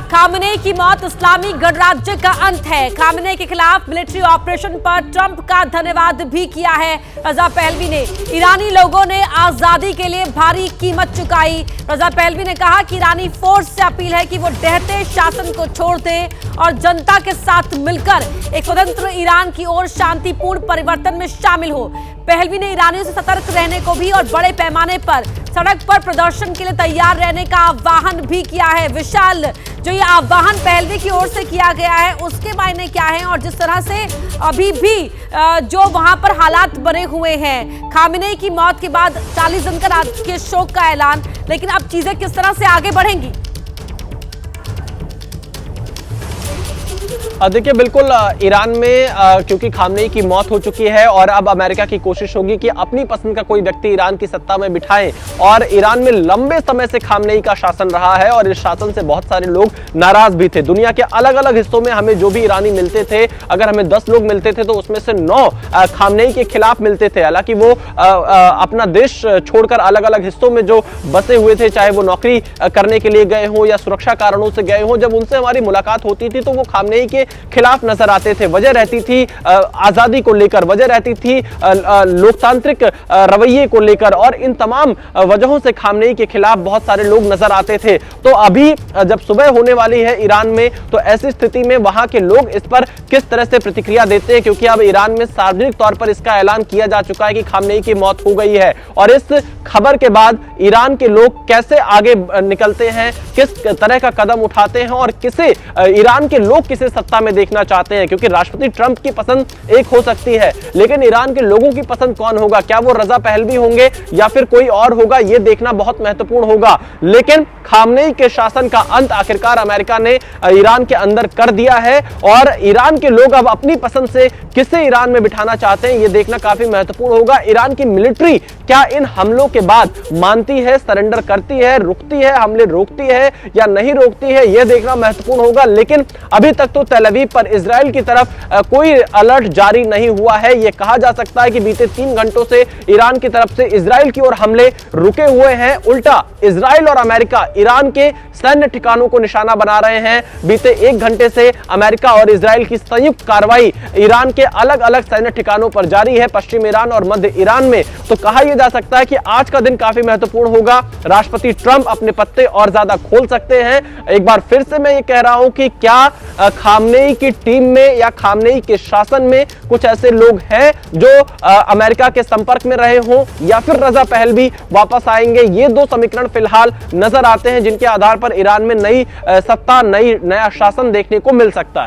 Khamenei की मौत इस्लामी गणराज्य का अंत है। खामेनेई के खिलाफ मिलिट्री ऑपरेशन पर ट्रंप का धन्यवाद भी किया है रजा पहलवी ने। ईरानी लोगों ने आजादी के लिए भारी कीमत चुकाई। रजा पहलवी ने कहा कि ईरानी फोर्स से अपील है कि वो ढहते शासन को छोड़ दें और जनता के साथ मिलकर एक स्वतंत्र ईरान की ओर शांतिपूर्ण परिवर्तन में शामिल हो। पहलवी ने ईरानियों से सतर्क रहने को भी और बड़े पैमाने पर सड़क पर प्रदर्शन के लिए तैयार रहने का आह्वान भी किया है। विशाल, जो ये आह्वान पहलवी की ओर से किया गया है उसके मायने क्या हैं और जिस तरह से अभी भी जो वहां पर हालात बने हुए हैं, खामेनेई की मौत के बाद 40 दिन का राजकीय शोक का ऐलान, लेकिन अब चीजें किस तरह से आगे बढ़ेंगी? देखिए, बिल्कुल ईरान में क्योंकि खामेनेई की मौत हो चुकी है और अब अमेरिका की कोशिश होगी कि अपनी पसंद का कोई व्यक्ति ईरान की सत्ता में बिठाएं। और ईरान में लंबे समय से खामेनेई का शासन रहा है और इस शासन से बहुत सारे लोग नाराज भी थे। दुनिया के अलग अलग हिस्सों में हमें जो भी ईरानी मिलते थे, अगर हमें 10 लोग मिलते थे तो उसमें से 9 खामेनेई के खिलाफ मिलते थे। हालांकि वो अपना देश छोड़कर अलग अलग हिस्सों में जो बसे हुए थे, चाहे वो नौकरी करने के लिए गए हों या सुरक्षा कारणों से गए हों, जब उनसे हमारी मुलाकात होती थी तो वो खामेनेई के खिलाफ नजर आते थे। वजह रहती थी आजादी को लेकर, वजह रहती थी लोकतांत्रिक रवैये को लेकर, और इन तमाम वजहों से खामेनेई के खिलाफ बहुत सारे लोग नजर आते थे। तो अभी जब सुबह होने वाली है ईरान में, तो ऐसी स्थिति में वहां के लोग इस पर किस तरह से प्रतिक्रिया देते हैं, क्योंकि अब ईरान में सार्वजनिक तौर पर इसका ऐलान किया जा चुका है कि खामेनेई की मौत हो गई है। और इस खबर के बाद ईरान के लोग कैसे आगे निकलते हैं, किस तरह का कदम उठाते हैं और किसे ईरान के लोग किसे सत्ता में देखना चाहते हैं, क्योंकि राष्ट्रपति ट्रंप की पसंद एक हो सकती है, लेकिन ईरान के लोगों की पसंद कौन होगा? क्या वो रजा पहलवी होंगे या फिर कोई और होगा? यह देखना बहुत महत्वपूर्ण होगा। लेकिन खामेनेई के शासन का अंत आखिरकार अमेरिका ने ईरान के अंदर कर दिया है और ईरान के लोग अब अपनी पसंद से किसे ईरान में बिठाना चाहते हैं, यह देखना काफी महत्वपूर्ण होगा। ईरान की मिलिट्री क्या इन हमलों के बाद मानती है, सरेंडर करती है, रुकती है, हमले रोकती है या नहीं रोकती है, यह देखना महत्वपूर्ण होगा। लेकिन अभी तक तो तेल अवीव पर इजराइल की तरफ कोई अलर्ट जारी नहीं हुआ है। यह कहा जा सकता है कि बीते 3 घंटों से ईरान की तरफ से इजराइल की ओर हमले रुके हुए हैं। उल्टा इजराइल और अमेरिका ईरान के सैन्य ठिकानों को निशाना बना रहे हैं। बीते 1 घंटे से अमेरिका और इजराइल की संयुक्त कार्रवाई ईरान के अलग अलग सैन्य ठिकानों पर जारी है, पश्चिम ईरान और मध्य ईरान में। तो कहा यह जा सकता है कि आज का दिन काफी महत्वपूर्ण होगा। राष्ट्रपति ट्रंप अपने पत्ते और ज्यादा खोल सकते हैं। एक बार फिर से मैं ये कह रहा हूं कि क्या खामेनेई की टीम में या खामेनेई के शासन में कुछ ऐसे लोग हैं जो अमेरिका के संपर्क में रहे हों या फिर रजा पहलवी वापस आएंगे? ये 2 समीकरण फिलहाल नजर आते हैं जिनके आधार पर ईरान में नई सत्ता, नया शासन देखने को मिल सकता है।